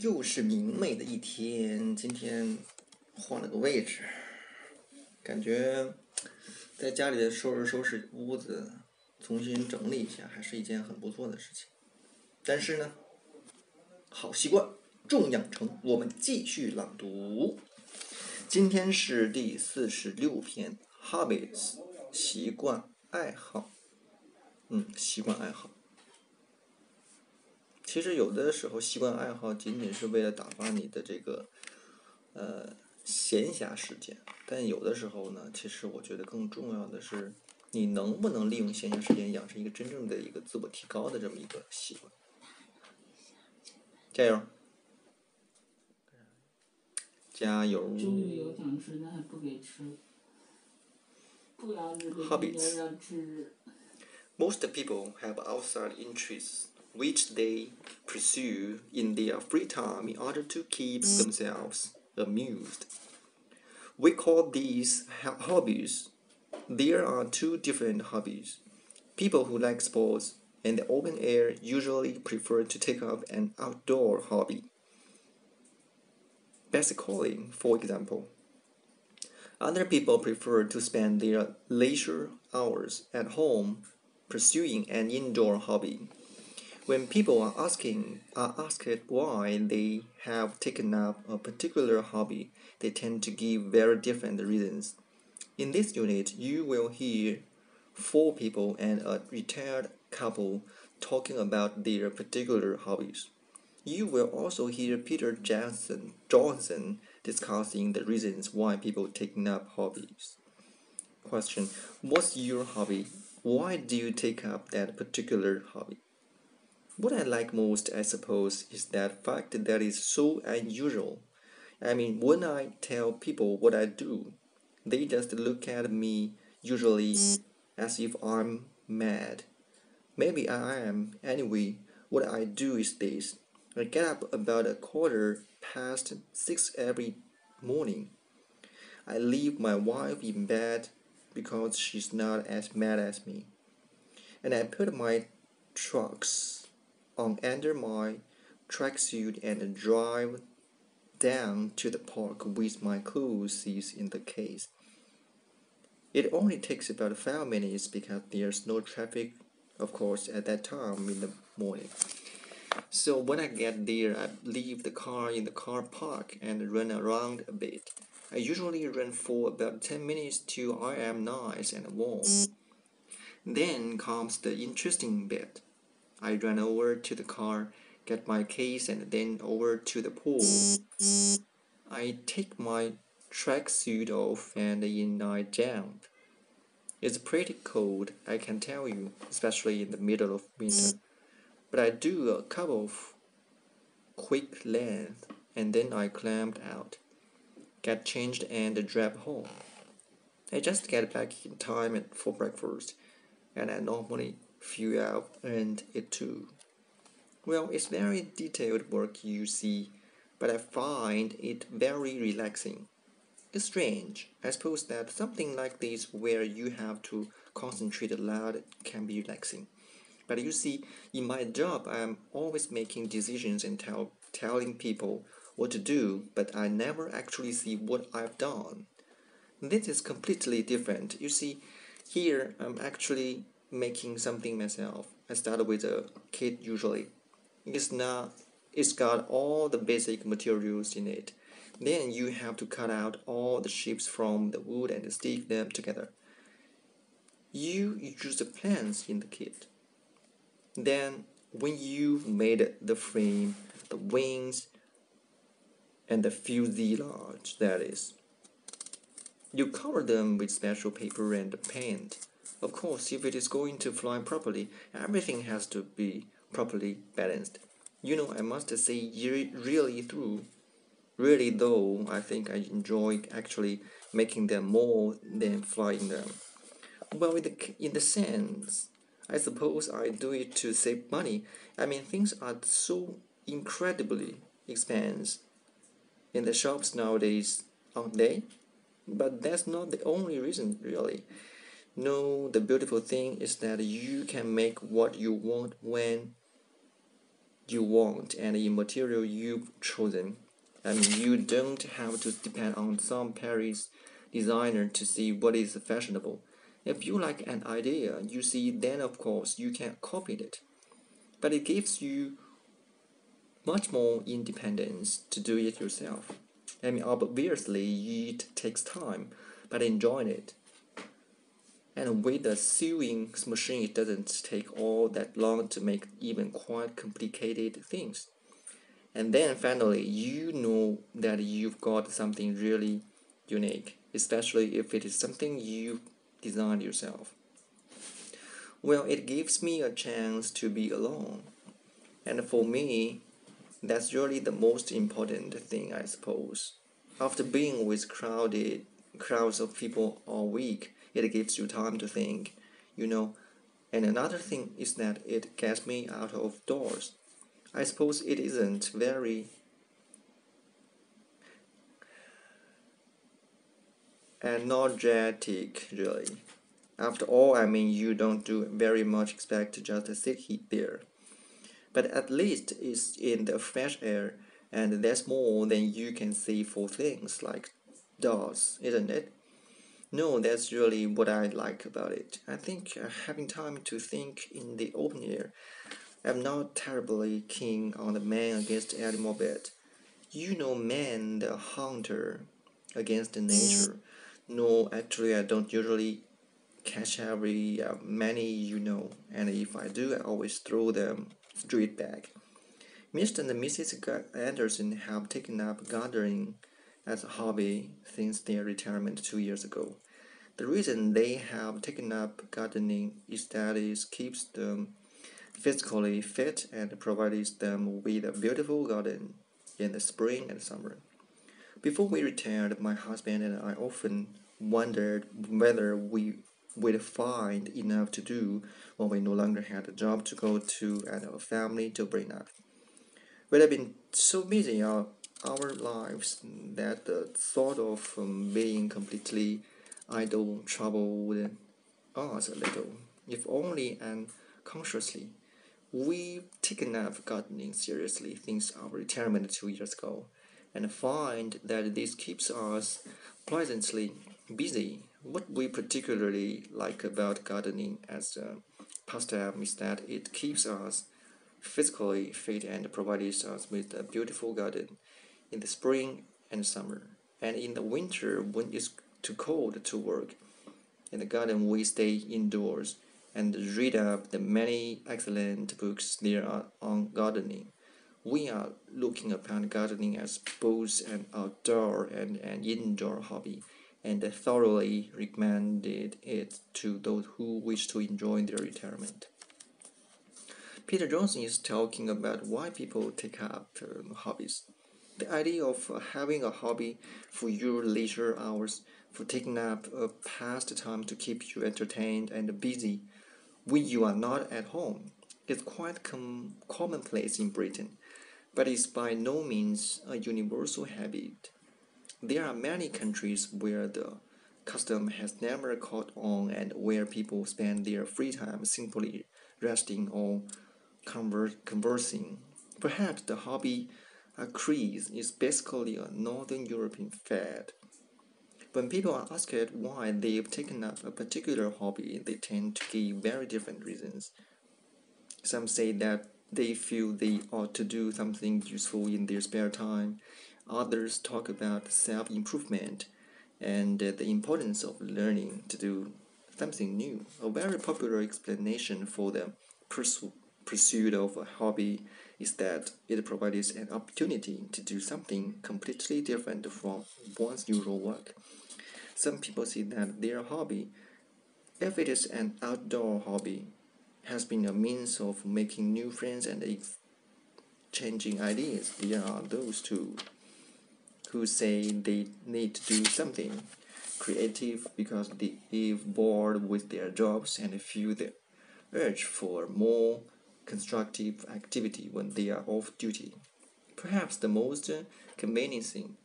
又是明媚的一天，今天换了个位置，感觉在家里收拾屋子，重新整理一下，还是一件很不错的事情。但是呢，好习惯重养成，我们继续朗读。今天是第46篇 Hobbies 习惯爱好。习惯爱好。其实有的时候习惯爱好仅仅是为了打发你的这个闲暇时间，但有的时候呢，其实我觉得更重要的是你能不能利用闲暇时间养成一个真正的一个自我提高的这么一个习惯。加油！加油！终于有想吃的还不给吃，不要日本 Hobbies 要吃。 Most people have outside interests which they pursue in their free time in order to keep themselves amused. We call these hobbies. There are two different hobbies. People who like sports and the open air usually prefer to take up an outdoor hobby. Bicycling, for example. Other people prefer to spend their leisure hours at home pursuing an indoor hobby. When people are asked why they have taken up a particular hobby, they tend to give very different reasons. In this unit, you will hear 4 people and a retired couple talking about their particular hobbies. You will also hear Peter Johnson discussing the reasons why people taking up hobbies. Question: what's your hobby? Why do you take up that particular hobby? What I like most, I suppose, is that fact that is so unusual. I mean, when I tell people what I do, they just look at me, usually as if I'm mad. Maybe I am. Anyway, what I do is this. I get up about 6:15 every morning. I leave my wife in bed because she's not as mad as me. And I put my trucks on under my tracksuit and drive down to the park with my clothes in the case. It only takes about 5 minutes because there's no traffic, of course, at that time in the morning. So when I get there, I leave the car in the car park and run around a bit. I usually run for about 10 minutes till I am nice and warm. Then comes the interesting bit. I run over to the car, get my case, and then over to the pool. I take my tracksuit off and in I jump. It's pretty cold, I can tell you, especially in the middle of winter. But I do a couple of quick laps, and then I climb out, get changed, and drive home. I just get back in time for breakfast, and I normally feel I've earned it too. Well, it's very detailed work, you see, but I find it very relaxing. It's strange. I suppose that something like this where you have to concentrate a lot can be relaxing. But you see, in my job, I'm always making decisions and telling people what to do, but I never actually see what I've done. This is completely different. You see, here I'm actually making something myself. I start with a kit usually. It's got all the basic materials in it. Then you have to cut out all the shapes from the wood and stick them together. You use the plans in the kit. Then, when you've made the frame, the wings, and the fuselage, that is, you cover them with special paper and paint. Of course, if it is going to fly properly, everything has to be properly balanced. I must say, really though, I think I enjoy actually making them more than flying them. Well, in the sense, I suppose I do it to save money. I mean, things are so incredibly expensive in the shops nowadays, aren't they? But that's not the only reason, really. No, the beautiful thing is that you can make what you want when you want and in material you've chosen. I mean, you don't have to depend on some Paris designer to see what is fashionable. If you like an idea you see, then of course you can copy it. But it gives you much more independence to do it yourself. I mean, obviously it takes time, but enjoy it. And with a sewing machine, it doesn't take all that long to make even quite complicated things. And then finally, you know that you've got something really unique, especially if it is something you designed yourself. Well, it gives me a chance to be alone. And for me, that's really the most important thing, I suppose. After being with crowds of people all week, it gives you time to think, you know. And another thing is that it gets me out of doors. I suppose it isn't very energetic, really. After all, I mean, you don't do very much except to just sit there. But at least it's in the fresh air, and that's more than you can see for things like dogs, isn't it? No, that's really what I like about it. I think having time to think in the open air. I'm not terribly keen on the man against animal bit. You know, man the hunter against nature. No, actually, I don't usually catch every many, and if I do, I always throw them straight back. Mr. and Mrs. Anderson have taken up gardening as a hobby since their retirement 2 years ago. The reason they have taken up gardening is that it keeps them physically fit and provides them with a beautiful garden in the spring and summer. Before we retired, my husband and I often wondered whether we would find enough to do when we no longer had a job to go to and a family to bring up. We have been so busy our lives that the thought of being completely idle troubled us a little, if only unconsciously. We've taken up gardening seriously since our retirement 2 years ago, and find that this keeps us pleasantly busy. What we particularly like about gardening as a pastime is that it keeps us physically fit and provides us with a beautiful garden in the spring and summer. And in the winter, when it's too cold to work in the garden, we stay indoors and read up the many excellent books there are on gardening. We are looking upon gardening as both an outdoor and an indoor hobby, and thoroughly recommended it to those who wish to enjoy their retirement. Peter Johnson is talking about why people take up hobbies. The idea of having a hobby for your leisure hours, for taking up a pastime to keep you entertained and busy when you are not at home, is quite commonplace in Britain, but is by no means a universal habit. There are many countries where the custom has never caught on and where people spend their free time simply resting or conversing. Perhaps the hobby craze is basically a Northern European fad. When people are asked why they've taken up a particular hobby, they tend to give very different reasons. Some say that they feel they ought to do something useful in their spare time. Others talk about self improvement and the importance of learning to do something new. A very popular explanation for the pursuit of a hobby is that it provides an opportunity to do something completely different from one's usual work. Some people see that their hobby, if it is an outdoor hobby, has been a means of making new friends and exchanging ideas. There are those too who say they need to do something creative because they've bored with their jobs and feel the urge for more constructive activity when they are off duty. Perhaps the most conveniencing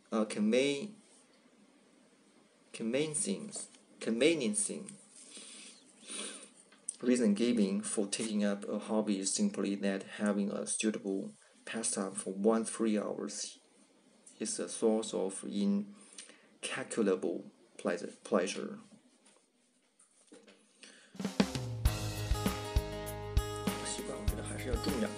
Reason giving for taking up a hobby is simply that having a suitable pastime for 1 3 hours is a source of incalculable pleasure. 习惯我觉得还是要重养。